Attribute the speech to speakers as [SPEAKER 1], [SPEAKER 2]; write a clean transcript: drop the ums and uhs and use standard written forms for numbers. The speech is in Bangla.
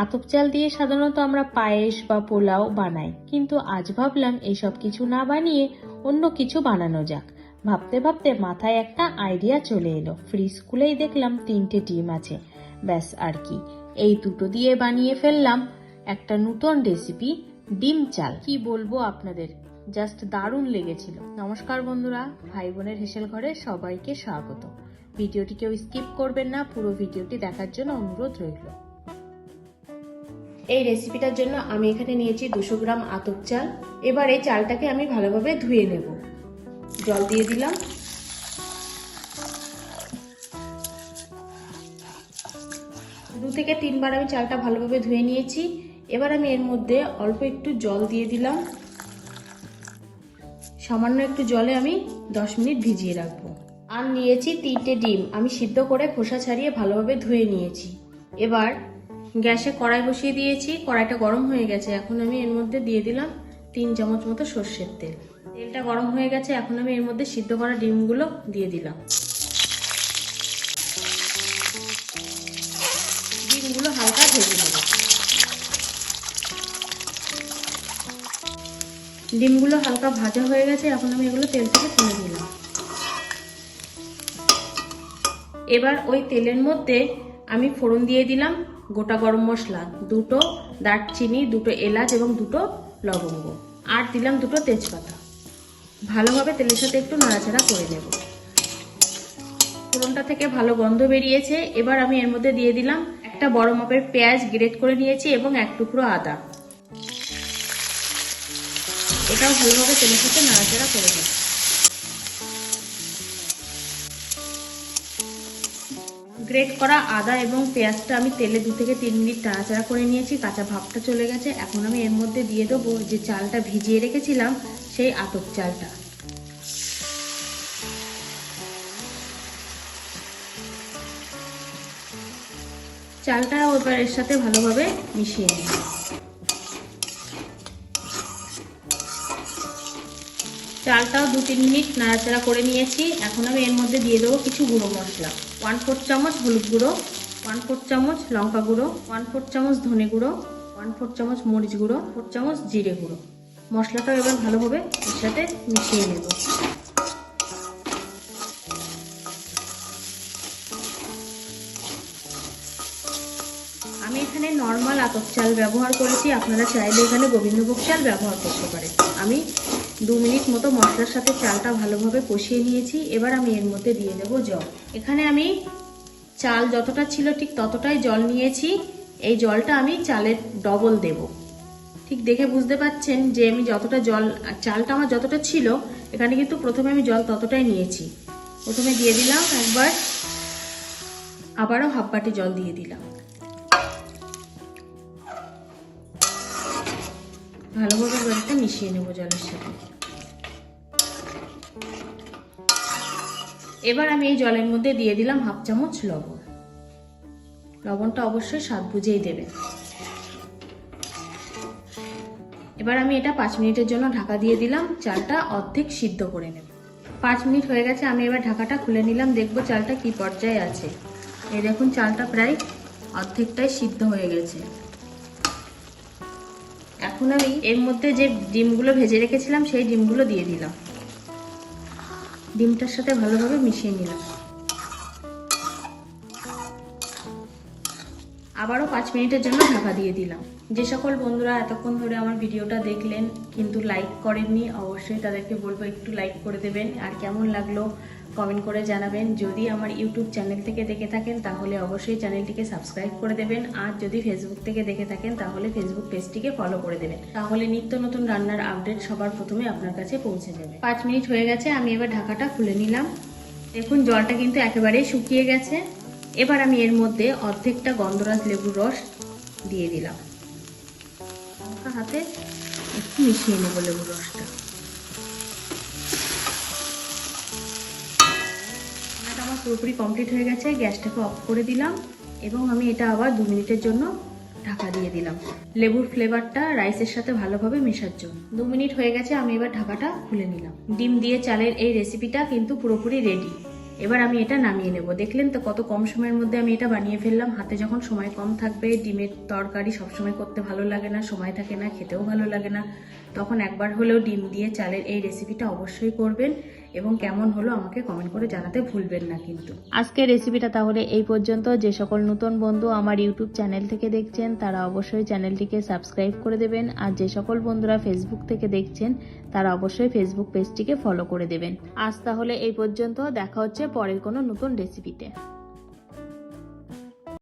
[SPEAKER 1] আতপ চাল দিয়ে সাধারণত আমরা পায়েস বা পোলাও বানাই, কিন্তু আজ ভাবলাম এইসব কিছু না বানিয়ে অন্য কিছু বানানো যাক। ভাবতে ভাবতে মাথায় একটা আইডিয়া চলে এলো। ফ্রিজ খুলেই দেখলাম 3টে ডিম আছে। ব্যাস আর কি, এই দুটো দিয়ে বানিয়ে ফেললাম একটা নতুন রেসিপি, ডিম চাল। কি বলবো আপনাদের, জাস্ট দারুণ লেগেছিল। নমস্কার বন্ধুরা, ভাই বোনের হেসেল ঘরে সবাইকে স্বাগত। ভিডিওটি কেউ স্কিপ করবেন না, পুরো ভিডিওটি দেখার জন্য অনুরোধ রইল। এই রেসিপিটার জন্য আমি এখানে নিয়েছি 200 গ্রাম আতপ চাল। এবার এই চালটাকে আমি ভালোভাবে ধুয়ে নেব। জল দিয়ে দিলাম। দু থেকে তিনবার আমি চালটা ভালোভাবে ধুয়ে নিয়েছি। এবার আমি এর মধ্যে অল্প একটু জল দিয়ে দিলাম। সামান্য একটু জলে আমি 10 মিনিট ভিজিয়ে রাখবো। আর নিয়েছি 3টে ডিম, আমি সিদ্ধ করে খোসা ছাড়িয়ে ভালোভাবে ধুয়ে নিয়েছি। এবার গ্যাসে কড়াই বসিয়ে দিয়েছি, কড়াইটা গরম হয়ে গেছে। এখন আমি এর মধ্যে দিয়ে দিলাম 3 চামচ মতো সর্ষের তেল। তেলটা গরম হয়ে গেছে, এখন আমি এর মধ্যে সিদ্ধ করা ডিমগুলো দিয়ে দিলাম। ডিমগুলো হালকা ভেজে নেব। ডিমগুলো হালকা ভাজা হয়ে গেছে, এখন আমি এগুলো তেল থেকে তুলে দিলাম। এবার ওই তেলের মধ্যে আমি ফোড়ন দিয়ে দিলাম গোটা গরম মশলা, 2টো দারচিনি, 2টো এলাচ এবং 2টো লবঙ্গ, আর দিলাম 2টো তেজপাতা। ভালোভাবে তেলের সাথে একটু নাড়াচাড়া করে নেব। ফোড়নটা থেকে ভালো গন্ধ বেরিয়েছে। এবার আমি এর মধ্যে দিয়ে দিলাম একটা বড় মাপের পেঁয়াজ গ্রেট করে নিয়েছি এবং 1 টুকরো আদা। এটাও ভালোভাবে তেলের সাথে নাড়াচাড়া করে নেব। গ্রেট করা আদা এবং পেঁয়াজটা আমি তেলে 2 থেকে 3 মিনিট নাড়াচাড়া করে নিয়েছি। কাঁচা ভাবটা চলে গেছে। এখন আমি এর মধ্যে দিয়ে দেবো যে চালটা ভিজিয়ে রেখেছিলাম, সেই আতপ চালটা। চালটা এবার এর সাথে ভালোভাবে মিশিয়ে নিই। চালটাও 2-3 মিনিট নাড়াচাড়া করে নিয়েছি। এখন আমি এর মধ্যে দিয়ে দেবো কিছু গুঁড়ো মশলা। 1/4 চামচ হলুদ গুঁড়ো, 1/4 চামচ লঙ্কা গুঁড়ো, 1/4 চামচ ধনে গুঁড়ো, 1/4 চামচ মরিচ গুঁড়ো, 1/4 চামচ জিরে গুঁড়ো। মশলাটাও এবার ভালোভাবে এর সাথে মিশিয়ে নেব। আমি এখানে নর্মাল আতপ চাল ব্যবহার করেছি, আপনারা চাইলে এখানে গোবিন্দভোগ চাল ব্যবহার করতে পারেন। আমি 2 মিনিট মতো মশলার সাথে চালটা ভালোভাবে কষিয়ে নিয়েছি। এবার আমি এর মধ্যে দিয়ে দেবো জল। এখানে আমি চাল যতটা ছিল ঠিক ততটাই জল নিয়েছি। এই জলটা আমি চালের ডবল দেব। ঠিক দেখে বুঝতে পাচ্ছেন যে আমি যতটা জল, চালটা আমার যতটা ছিল, এখানে কিন্তু প্রথমে আমি জল ততটাই নিয়েছি। প্রথমে দিয়ে দিলাম একবার, আবারও হাফ বাটি জল দিয়ে দিলাম। ভালোভাবে জলটা মিশিয়ে নেব জলের সাথে। এবার আমি এই জলের মধ্যে দিয়ে দিলাম হাফ চামচ লবণ। লবণটা অবশ্যই স্বাদ বুঝেই দেবেন। এবার আমি এটা 5 মিনিটের জন্য ঢাকা দিয়ে দিলাম। চালটা অর্ধেক সিদ্ধ করে নেব। 5 মিনিট হয়ে গেছে, আমি এবার ঢাকাটা খুলে নিলাম। দেখবো চালটা কি পর্যায়ে আছে। এই দেখুন, চালটা প্রায় অর্ধেকটাই সিদ্ধ হয়ে গেছে। এখন আমি এর মধ্যে যে ডিমগুলো ভেজে রেখেছিলাম সেই ডিমগুলো দিয়ে দিলাম। ডিমটার সাথে ভালোভাবে মিশিয়ে নিলাম। আবারও 5 মিনিটের জন্য ঢাকা দিয়ে দিলাম। যে সকল বন্ধুরা এতক্ষণ ধরে আমার ভিডিওটা দেখলেন কিন্তু লাইক করেননি, অবশ্যই তাদেরকে বলবো একটু লাইক করে দেবেন। আর কেমন লাগলো কমেন্ট করে জানাবেন। যদি আমার ইউটিউব চ্যানেল থেকে দেখে থাকেন তাহলে অবশ্যই চ্যানেলটিকে সাবস্ক্রাইব করে দেবেন। আর যদি ফেসবুক থেকে দেখে থাকেন তাহলে ফেসবুক পেজটিকে ফলো করে দেবেন। তাহলে নিত্য নতুন রান্নার আপডেট সবার প্রথমে আপনার কাছে পৌঁছে যাবে। 5 মিনিট হয়ে গেছে, আমি এবার ঢাকাটা খুলে নিলাম। দেখুন জলটা কিন্তু একেবারেই শুকিয়ে গেছে। এবার আমি এর মধ্যে অর্ধেকটা গন্ধরাজ লেবুর রস দিয়ে দিলাম। হাতে একটু মিশিয়ে নেব লেবুর রসটা। আমার পুরোপুরি কমপ্লিট হয়ে গেছে। গ্যাসটাকে অফ করে দিলাম এবং আমি এটা আবার 2 মিনিটের জন্য ঢাকা দিয়ে দিলাম, লেবুর ফ্লেভারটা রাইসের সাথে ভালোভাবে মেশার জন্য। 2 মিনিট হয়ে গেছে, আমি এবার ঢাকাটা খুলে নিলাম। ডিম দিয়ে চালের এই রেসিপিটা কিন্তু পুরোপুরি রেডি। এবার আমি এটা নামিয়ে নেব। দেখলেন তো কত কম সময়ের মধ্যে আমি এটা বানিয়ে ফেললাম। হাতে যখন সময় কম থাকবে, ডিমের তরকারি সবসময় করতে ভালো লাগে না, সময় থাকে না, খেতেও ভালো লাগে না, তখন একবার হলেও ডিম দিয়ে চালের এই রেসিপিটা অবশ্যই করবেন এবং কেমন হলো আমাকে কমেন্ট করে জানাতে ভুলবেন না কিন্তু। আজকের রেসিপিটা তাহলে এই পর্যন্ত। যে সকল নতুন বন্ধু আমার ইউটিউব চ্যানেল থেকে দেখছেন তারা অবশ্যই চ্যানেলটিকে সাবস্ক্রাইব করে দেবেন, আর যে সকল বন্ধুরা ফেসবুক থেকে দেখছেন তারা অবশ্যই ফেসবুক পেজটিকে ফলো করে দেবেন। আজ তাহলে এই পর্যন্ত, দেখা হচ্ছে পরের কোনো নতুন রেসিপিতে।